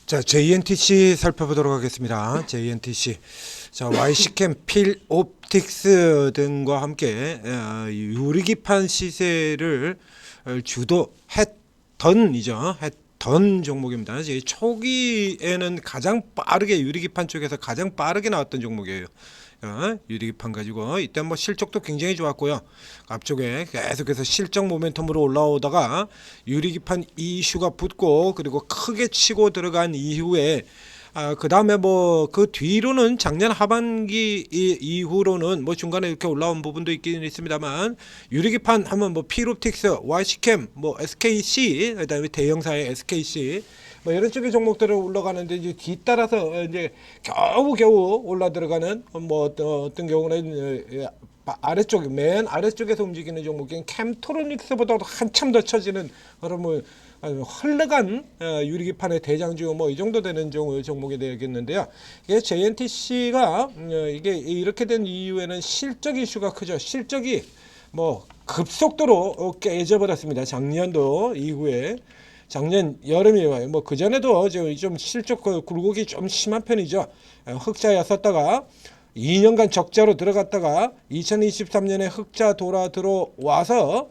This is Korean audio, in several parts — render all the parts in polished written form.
자, JNTC 살펴보도록 하겠습니다. JNTC. 자, YC캠, 필옵틱스 등과 함께 유리기판 시세를 했던 종목입니다. 이제 초기에는 가장 빠르게 유리기판 쪽에서 가장 빠르게 나왔던 종목이에요. 유리기판 가지고 이때 뭐 실적도 굉장히 좋았고요. 앞쪽에 계속해서 실적 모멘텀으로 올라오다가 유리기판 이슈가 붙고 그리고 크게 치고 들어간 이후에 그 다음에 뭐 그 뒤로는 작년 하반기 이후로는 뭐 중간에 이렇게 올라온 부분도 있긴 있습니다만 유리기판 하면 뭐 필옵틱스, YC캠, 뭐 SKC, 그다음에 대형사의 SKC 뭐 이런 쪽의 종목들을 올라가는데 이제 뒤따라서 이제 겨우겨우 올라 들어가는 뭐 어떤 경우는 아래쪽 맨 아래쪽에서 움직이는 종목인 캠토로닉스보다도 한참 더 처지는 그런 뭐 흘러간 유리기판의 대장주 뭐 이 정도 되는 종목이 되겠는데요. 이게 JNTC가 이게 이렇게 된 이유에는 실적 이슈가 크죠. 실적이 뭐 급속도로 깨져 버렸습니다. 작년도 이후에. 작년 여름에 뭐 그 전에도 좀 실적 굴곡이 좀 심한 편이죠. 흑자였었다가 2년간 적자로 들어갔다가 2023년에 흑자 들어와서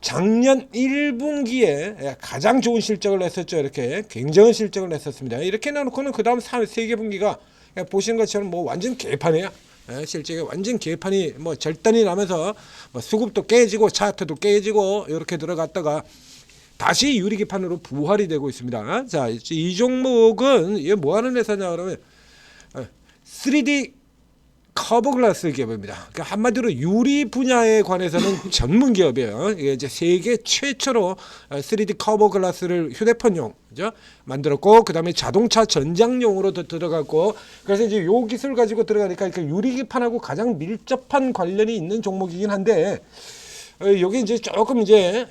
작년 1분기에 가장 좋은 실적을 냈었죠. 이렇게 굉장한 실적을 냈었습니다. 이렇게 해놓고는 그 다음 3개 분기가 보시는 것처럼 뭐 완전 개판이에요. 실적이 완전 개판이 뭐 절단이 나면서 뭐 수급도 깨지고 차트도 깨지고 이렇게 들어갔다가 다시 유리기판으로 부활이 되고 있습니다. 자, 이 종목은 이게 뭐 하는 회사냐 그러면 3D 커버 글라스 기업입니다. 그러니까 한마디로 유리 분야에 관해서는 전문 기업이에요. 이게 이제 세계 최초로 3D 커버 글라스를 휴대폰용 그죠? 만들었고 그다음에 자동차 전장용으로도 들어갔고 그래서 이제 요 기술 가지고 들어가니까 유리기판하고 가장 밀접한 관련이 있는 종목이긴 한데 여기 이제 조금 이제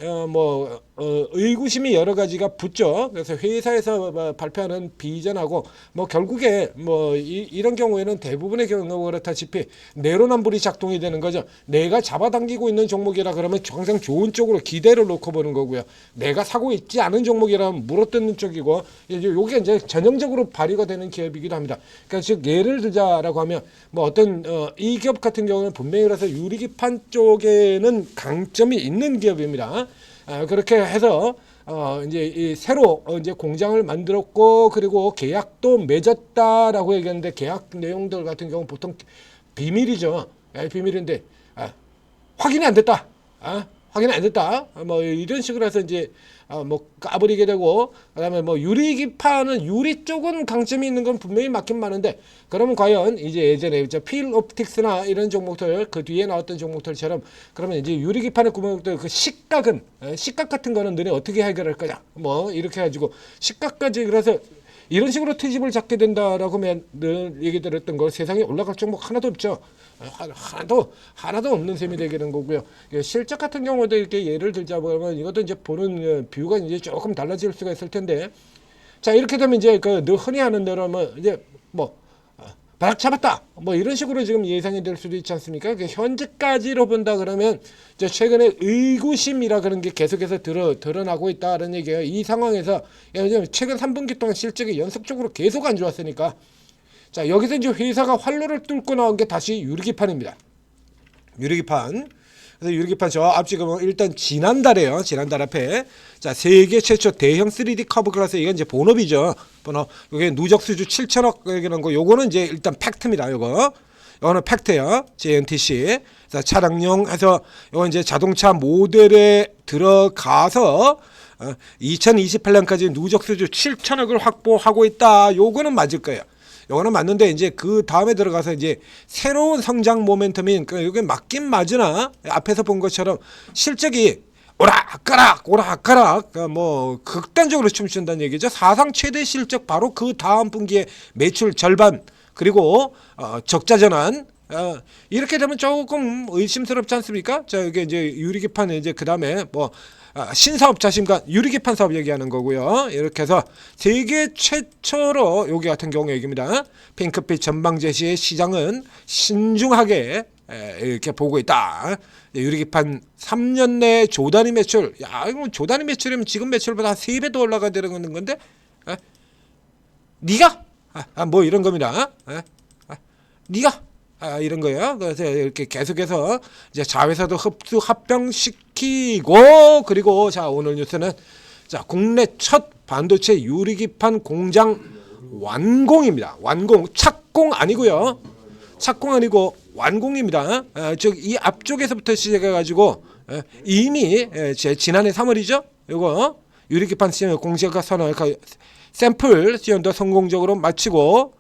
의구심이 여러 가지가 붙죠. 그래서 회사에서 발표하는 비전하고 뭐 결국에 뭐 이런 경우에는 대부분의 경우 그렇다시피 내로남불이 작동이 되는 거죠. 내가 잡아당기고 있는 종목이라 그러면 항상 좋은 쪽으로 기대를 놓고 보는 거고요. 내가 사고 있지 않은 종목이라면 물어뜯는 쪽이고 이제 요게 이제 전형적으로 발휘가 되는 기업이기도 합니다. 그러니까 즉 예를 들자라고 하면 뭐 어떤 이 기업 같은 경우는 분명히 그래서 유리기판 쪽에는 강점이 있는 기업입니다. 그렇게 해서 이제 새로 이제 공장을 만들었고 그리고 계약도 맺었다라고 얘기하는데 계약 내용들 같은 경우 보통 비밀이죠. 비밀인데 확인이 안 됐다. 확인이 안 됐다. 뭐 이런 식으로 해서 이제 뭐 까버리게 되고 그다음에 뭐 유리기판은 유리 쪽은 강점이 있는 건 분명히 맞긴 많은데 그러면 과연 이제 예전에 필옵틱스나 이런 종목들 그 뒤에 나왔던 종목들처럼 그러면 이제 유리기판의 구멍들 그 식각 같은 거는 너네 어떻게 해결할 거냐 뭐 이렇게 해가지고 식각까지 그래서 이런 식으로 트집을 잡게 된다라고 늘 얘기 들었던 거 세상에 올라갈 종목 하나도 없죠. 하나도 없는 셈이 되는 거고요. 실적 같은 경우도 이렇게 예를 들자면 이것도 이제 보는 뷰가 이제 조금 달라질 수가 있을 텐데, 자 이렇게 되면 이제 늘 흔히 하는 대로 뭐 이제 뭐 바닥 잡았다 뭐 이런 식으로 지금 예상이 될 수도 있지 않습니까? 현재까지로 본다 그러면 이제 최근에 의구심이라 그런 게 계속해서 드러나고 있다는 얘기예요. 이 상황에서 최근 3분기 동안 실적이 연속적으로 계속 안 좋았으니까 자 여기서 이제 회사가 활로를 뚫고 나온 게 다시 유리기판입니다. 유리기판. 그래서 유리기판 저 앞 지금 일단 지난달에요. 지난달 앞에 자 세계 최초 대형 3D 커버 글라스 이건 이제 본업이죠. 본업. 이게 누적 수주 7천억 이런 거. 요거는 이제 일단 팩트입니다. 요거는 팩트예요. JNTC. 자 차량용 해서 요거 이제 자동차 모델에 들어가서 2028년까지 누적 수주 7천억을 확보하고 있다. 요거는 맞을 거예요. 요거는 맞는데 이제 그 다음에 들어가서 이제 새로운 성장 모멘텀인 이게 맞긴 맞으나 앞에서 본 것처럼 실적이 오락가락 뭐 극단적으로 춤춘다는 얘기죠. 사상 최대 실적 바로 그 다음 분기에 매출 절반 그리고 적자 전환 이렇게 되면 조금 의심스럽지 않습니까? 자 이게 이제 유리기판 이제 그 다음에 뭐 신사업 자신감 유리기판 사업 얘기하는 거고요. 이렇게 해서 세계 최초로 여기 같은 경우 얘기입니다. 핑크빛 전방 제시의 시장은 신중하게 이렇게 보고 있다. 유리기판 3년 내 조단위 매출. 야 이거 조단위 매출이면 지금 매출보다 한 3배 더 올라가야 되는 건데 네가 뭐 이런 겁니다. 네가 이런 거예요. 그래서 이렇게 계속해서 이제 자회사도 흡수 합병시키고 그리고 자 오늘 뉴스는 자 국내 첫 반도체 유리기판 공장 완공입니다. 완공 착공 아니고요. 착공 아니고 완공입니다. 즉 이 앞쪽에서부터 시작해 가지고 이미 제 지난해 3월이죠. 이거 유리기판 시험 공제가 선언 샘플 시험도 성공적으로 마치고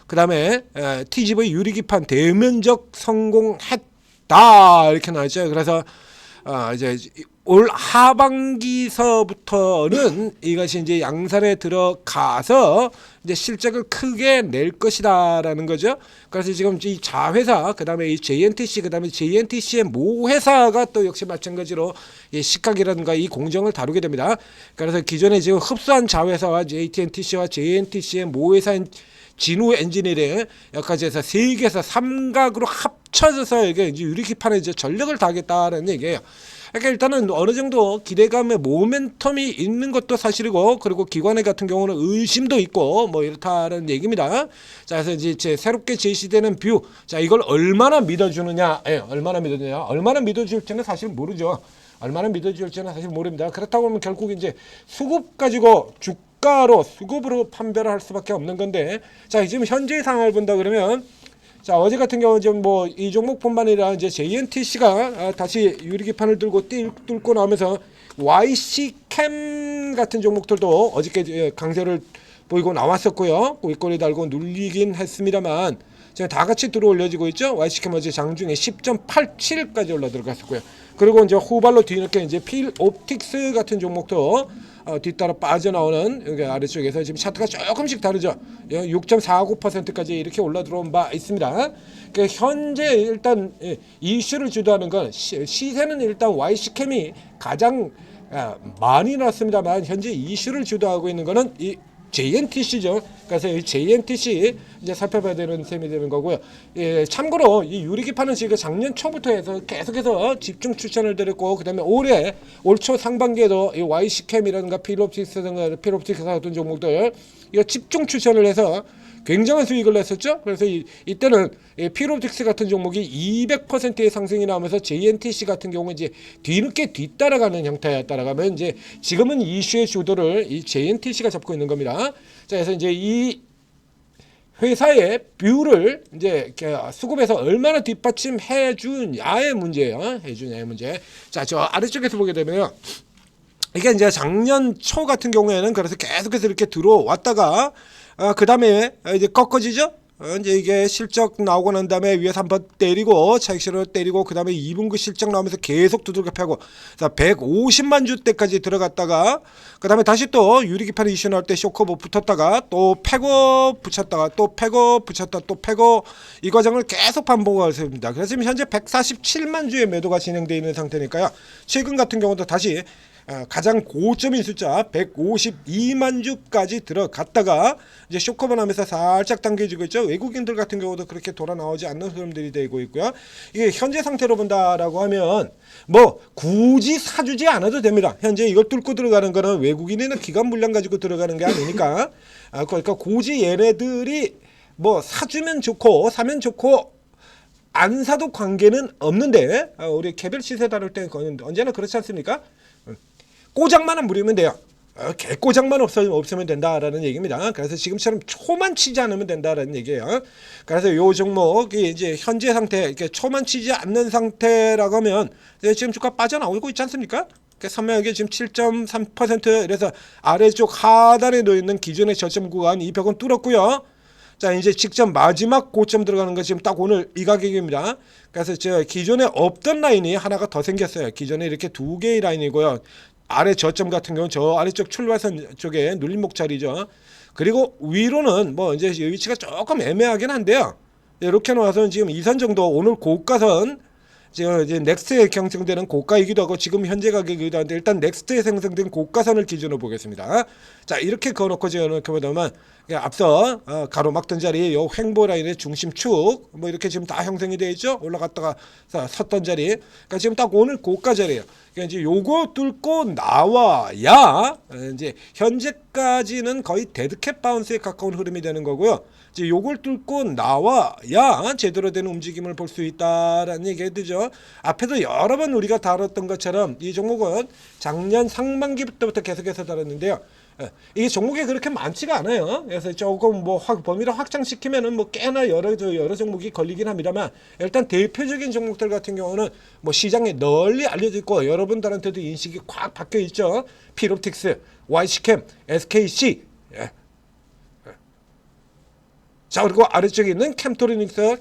그 다음에 TGV 유리기판 대면적 성공했다 이렇게 나왔죠. 그래서 이제 올 하반기서부터는 이것이 이제 양산에 들어가서 이제 실적을 크게 낼 것이다라는 거죠. 그래서 지금 이 자회사, 그다음에 이 JNTC, 그다음에 JNTC의 모 회사가 또 역시 마찬가지로 이 식각이라든가 이 공정을 다루게 됩니다. 그래서 기존에 지금 흡수한 자회사와 JNTC와 JNTC의 모 회사인 진우 엔지니어링 여기까지 해서 세 개에서 삼각으로 합쳐져서 이게 이제 유리기판에 이제 전력을 다하겠다라는 얘기예요. 그러니까 일단은 어느 정도 기대감의 모멘텀이 있는 것도 사실이고 그리고 기관회 같은 경우는 의심도 있고 뭐 이렇다는 얘기입니다. 자, 그래서 이제 새롭게 제시되는 뷰, 자 이걸 얼마나 믿어주느냐, 얼마나 믿어주느냐, 얼마나 믿어줄지는 사실 모르죠. 얼마나 믿어줄지는 사실 모릅니다. 그렇다고 하면 결국 이제 수급 가지고 주가로 수급으로 판별을 할 수밖에 없는 건데, 자 지금 현재 상황을 본다 그러면. 자 어제 같은 경우는 지금 뭐 이 종목뿐만 아니라 이제 JNTC가 다시 유리기판을 들고 뚫고 나오면서 YC캠 같은 종목들도 어저께 강세를 보이고 나왔었고요. 윗꼬리 달고 눌리긴 했습니다만 지금 다 같이 들어올려지고 있죠. YC캠 어제 장중에 10.87까지 올라 들어갔었고요. 그리고 이제 후발로 뒤늦게 이제 필옵틱스 같은 종목도 뒤따라 빠져나오는 여기 아래쪽에서 지금 차트가 조금씩 다르죠. 6.49%까지 이렇게 올라 들어온 바 있습니다. 그러니까 현재 일단 이슈를 주도하는 건 시세는 일단 YC캠이 가장 많이 났습니다만 현재 이슈를 주도하고 있는 거는 이 JNTC죠. 그래서 이 JNTC 이제 살펴봐야 되는 셈이 되는 거고요. 참고로 이 유리기판은 지금 작년 초부터 해서 계속해서 집중 추천을 드렸고, 그다음에 올 초 상반기에도 이 YC캠이라든가 필옵틱스라든가 필옵틱스 같은 종목들 이거 집중 추천을 해서 굉장한 수익을 냈었죠. 그래서 이때는 필옵틱스 같은 종목이 200%의 상승이 나오면서 JNTC 같은 경우는 이제 뒤늦게 뒤따라가는 형태에 따라가면 이제 지금은 이슈의 주도를 이 JNTC가 잡고 있는 겁니다. 자, 그래서 이제 이 회사의 뷰를 이제 수급에서 얼마나 뒷받침해 주냐의 문제예요. 해주냐의 문제. 자, 저 아래쪽에서 보게 되면요. 이게 이제 작년 초 같은 경우에는 그래서 계속해서 이렇게 들어왔다가 그 다음에 이제 꺾어지죠. 이제 이게 실적 나오고 난 다음에 위에서 한번 때리고 차익실로 때리고 그 다음에 2분기 실적 나오면서 계속 두들겨 패고 150만 주대까지 들어갔다가 그 다음에 다시 또 유리기판 이슈 나올 때 쇼커버 붙었다가 또 패고 붙였다가 또 패고 붙였다 또 패고 이 과정을 계속 반복하고 있습니다. 그래서 지금 현재 147만 주의 매도가 진행되어 있는 상태니까요. 최근 같은 경우도 다시 가장 고점인 숫자 152만 주까지 들어갔다가 이제 쇼커버 나면서 살짝 당겨지고 있죠. 외국인들 같은 경우도 그렇게 돌아 나오지 않는 흐름들이 되고 있고요. 이게 현재 상태로 본다라고 하면 뭐 굳이 사주지 않아도 됩니다. 현재 이걸 뚫고 들어가는 거는 외국인이나 기관 물량 가지고 들어가는 게 아니니까 그러니까 굳이 얘네들이 뭐 사주면 좋고 사면 좋고 안 사도 관계는 없는데 우리 개별 시세 다룰 때 언제나 그렇지 않습니까? 꼬장만 부리면 돼요. 개꼬장만 없으면 된다라는 얘기입니다. 그래서 지금처럼 초만 치지 않으면 된다라는 얘기예요. 그래서 요 종목이 이제 현재 상태, 이렇게 초만 치지 않는 상태라고 하면 지금 주가 빠져나오고 있지 않습니까? 선명하게 지금 7.3% 이래서 아래쪽 하단에 놓여 있는 기존의 저점 구간 200원 뚫었고요. 자 이제 직전 마지막 고점 들어가는 거 지금 딱 오늘 이 가격입니다. 그래서 저 기존에 없던 라인이 하나가 더 생겼어요. 기존에 이렇게 두 개의 라인이고요. 아래 저점 같은 경우는 저 아래쪽 출발선 쪽에 눌림목 자리죠. 그리고 위로는 뭐 이제 위치가 조금 애매하긴 한데요. 이렇게 나와서 지금 2선 정도 오늘 고가선 지금 이제 넥스트에 형성되는 고가이기도 하고 지금 현재 가격이기도 한데 일단 넥스트에 생성된 고가선을 기준으로 보겠습니다. 자 이렇게 그어놓고 지금 이렇게 보면 앞서 가로막던 자리 요 횡보 라인의 중심축 뭐 이렇게 지금 다 형성이 되어 있죠. 올라갔다가 섰던 자리. 그러니까 지금 딱 오늘 고가 자리예요. 그러니까 이제 요거 뚫고 나와야 이제 현재까지는 거의 데드캣 바운스에 가까운 흐름이 되는 거고요. 이제 요걸 뚫고 나와야 제대로 된 움직임을 볼 수 있다라는 얘기가 되죠. 앞에도 여러 번 우리가 다뤘던 것처럼 이 종목은 작년 상반기부터 계속해서 다뤘는데요. 이게 종목이 그렇게 많지가 않아요. 그래서 조금 뭐 범위를 확장시키면은 뭐 꽤나 여러 종목이 걸리긴 합니다만, 일단 대표적인 종목들 같은 경우는 뭐 시장에 널리 알려져 있고 여러분들한테도 인식이 꽉 박혀 있죠. 필옵틱스, YC캠, SKC. 자, 그리고 아래쪽에 있는 캠토리닉스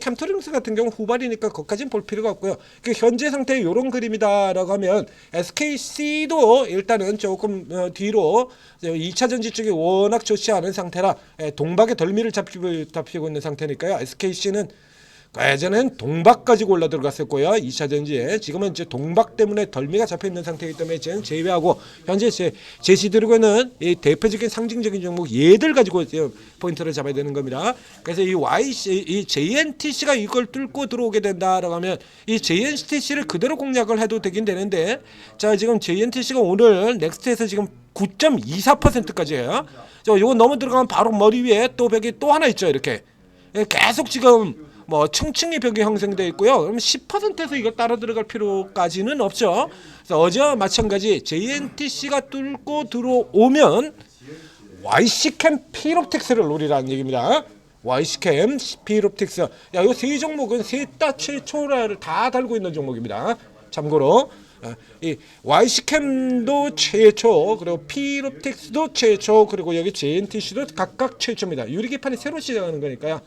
같은 경우 후발이니까 그것까지는 볼 필요가 없고요. 그 현재 상태의 이런 그림이다라고 하면 SKC도 일단은 조금 뒤로 2차 전지 쪽이 워낙 좋지 않은 상태라 동박의 덜미를 잡히고 있는 상태니까요. SKC는 예전엔 동박 가지고 올라 들어갔었고요. 2차 전지에 지금은 이제 동박 때문에 덜미가 잡혀 있는 상태이기 때문에 쟤는 제외하고 현재 제시드리고 있는 이 대표적인 상징적인 종목 얘들 가지고 포인트를 잡아야 되는 겁니다. 그래서 이 JNTC가 이걸 뚫고 들어오게 된다라고 하면 이 JNTC를 그대로 공략을 해도 되긴 되는데, 자, 지금 JNTC가 오늘 넥스트에서 지금 9.24%까지예요. 저 이거 너무 들어가면 바로 머리 위에 또 벽이 또 하나 있죠. 이렇게 계속 지금 뭐 층층이 벽이 형성되어 있고요. 그럼 10%에서 이걸 따라 들어갈 필요까지는 없죠. 그래서 어제와 마찬가지 JNTC가 뚫고 들어오면 YC캠 필옵틱스를 노리라는 얘기입니다. YC캠 필옵틱스. 야, 이 세 종목은 셋 다 최초를 다 달고 있는 종목입니다. 참고로 이 YC캠도 최초, 그리고 필옵틱스도 최초, 그리고 여기 JNTC도 각각 최초입니다. 유리기판이 새로 시작하는 거니까요.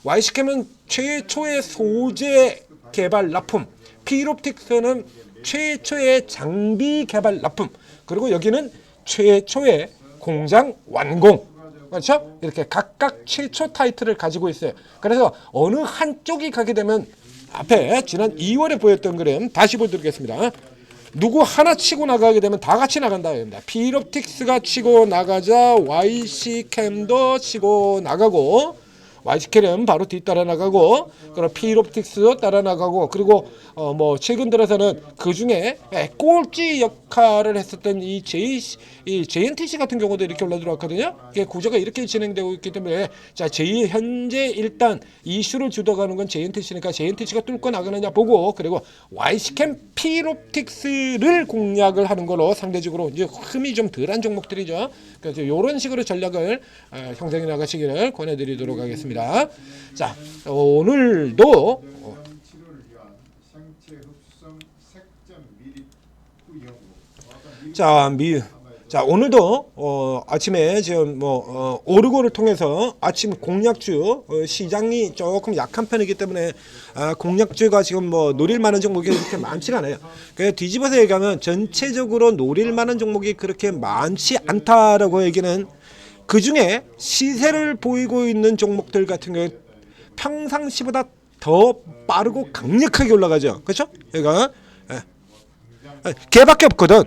YC캠은 최초의 소재 개발 납품, 필옵틱스는 최초의 장비 개발 납품, 그리고 여기는 최초의 공장 완공. 그렇죠? 이렇게 각각 최초 타이틀을 가지고 있어요. 그래서 어느 한쪽이 가게 되면 앞에 지난 2월에 보였던 그림 다시 보여드리겠습니다. 누구 하나 치고 나가게 되면 다 같이 나간다. 필옵틱스가 치고 나가자 YC캠도 치고 나가고, YC캠은 바로 뒤따라 나가고, 그리고 필옵틱스도 따라 나가고, 그리고 뭐 최근 들어서는 그 중에 꼴찌 역할을 했었던 이 JNTC 같은 경우도 이렇게 올라 들어왔거든요. 이게 구조가 이렇게 진행되고 있기 때문에, 자, 현재 일단 이슈를 주도가는 건 JNTC니까 JNTC가 뚫고 나가느냐 보고, 그리고 YC캠 필옵틱스를 공략을 하는 걸로 상대적으로 이제 흠이 좀 덜한 종목들이죠. 그래서 이런 식으로 전략을 형성해 나가시기를 권해드리도록 하겠습니다. 자, 오늘도 자, 오늘도 아침에 지금 오르고를 통해서 아침 공략주 시장이 조금 약한 편이기 때문에 공략주가 지금 노릴 만한 종목이 그렇게 많지가 않아요. 그래서 뒤집어서 얘기하면 전체적으로 노릴 만한 종목이 그렇게 많지 않다라고 얘기는, 그 중에 시세를 보이고 있는 종목들 같은 경우 평상시보다 더 빠르고 강력하게 올라가죠. 그렇죠? 그러니까 걔밖에 없거든.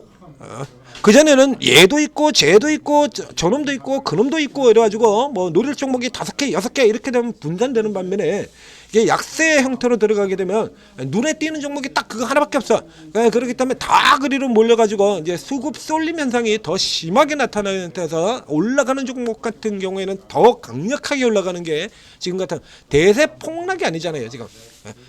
그전에는 얘도 있고 쟤도 있고 저놈도 있고 그놈도 있고 이래가지고 뭐 노릴 종목이 5개 6개 이렇게 되면 분산되는 반면에, 이게 약세 형태로 들어가게 되면 눈에 띄는 종목이 딱 그거 하나밖에 없어. 그렇기 때문에 다 그리로 몰려가지고 이제 수급 쏠림 현상이 더 심하게 나타나는 상태에서 올라가는 종목 같은 경우에는 더 강력하게 올라가는 게 지금 같은 대세 폭락이 아니잖아요. 지금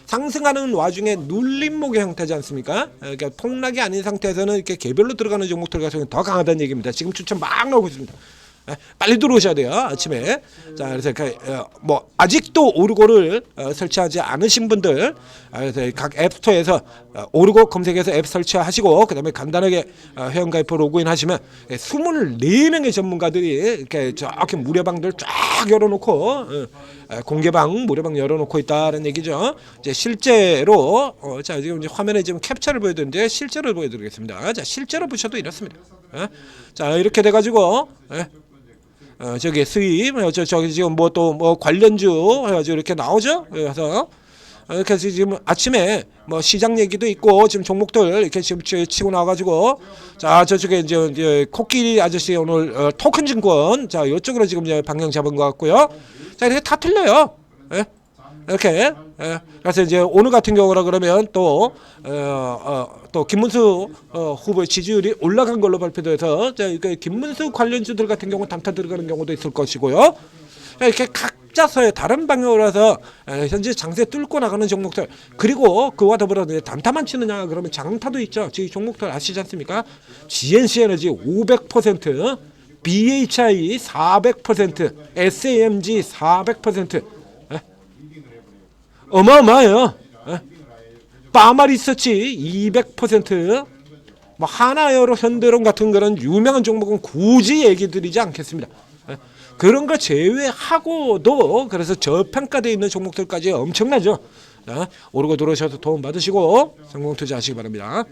상승하는 와중에 눌림목의 형태지 않습니까? 그러니까 폭락이 아닌 상태에서는 이렇게 개별로 들어가는 종목들 같은 경우는 더 강하다는 얘기입니다. 지금 추천 막 나오고 있습니다. 빨리 들어오셔야 돼요, 아침에. 자, 그래서 뭐 아직도 오르고를 설치하지 않으신 분들, 그래서 각 앱스토어에서 오르고 검색해서 앱 설치하시고, 그다음에 간단하게 회원가입 로그인 하시면 24명의 전문가들이 이렇게 저렇게 무료방들 쫙 열어놓고 공개방 무료방 열어놓고 있다는 얘기죠. 이제 실제로 자, 지금 이제 화면에 지금 캡처를 보여드리는데 실제로 보여드리겠습니다. 자, 실제로 보셔도 이렇습니다. 자, 이렇게 돼가지고 저기 수입, 저기 지금 뭐 또 뭐 관련주 해가지고 이렇게 나오죠. 그래서 이렇게 지금 아침에 뭐 시장 얘기도 있고 지금 종목들 이렇게 지금 치고 나와가지고 자 저쪽에 이제 코끼리 아저씨 오늘 토큰 증권 자 이쪽으로 지금 이제 방향 잡은 것 같고요. 자 이렇게 다 틀려요. 예? 이렇게 그래서 이제 오늘 같은 경우라 그러면 또 김문수 후보의 지지율이 올라간 걸로 발표돼서 김문수 관련주들 같은 경우 단타 들어가는 경우도 있을 것이고요. 이렇게 각자서의 다른 방향으로 해서 현재 장세 뚫고 나가는 종목들 그리고 그와 더불어 단타만 치느냐 그러면 장타도 있죠. 지금 종목들 아시지 않습니까? GNC 에너지 500%, BHI 400%, SAMG 400%. 어마어마해요. 파마리서치 200%, 뭐 하나여로 현대론 같은 그런 유명한 종목은 굳이 얘기 드리지 않겠습니다. 그런 거 제외하고도 그래서 저평가되어 있는 종목들까지 엄청나죠. 오르고 들어오셔서 도움 받으시고 성공 투자하시기 바랍니다.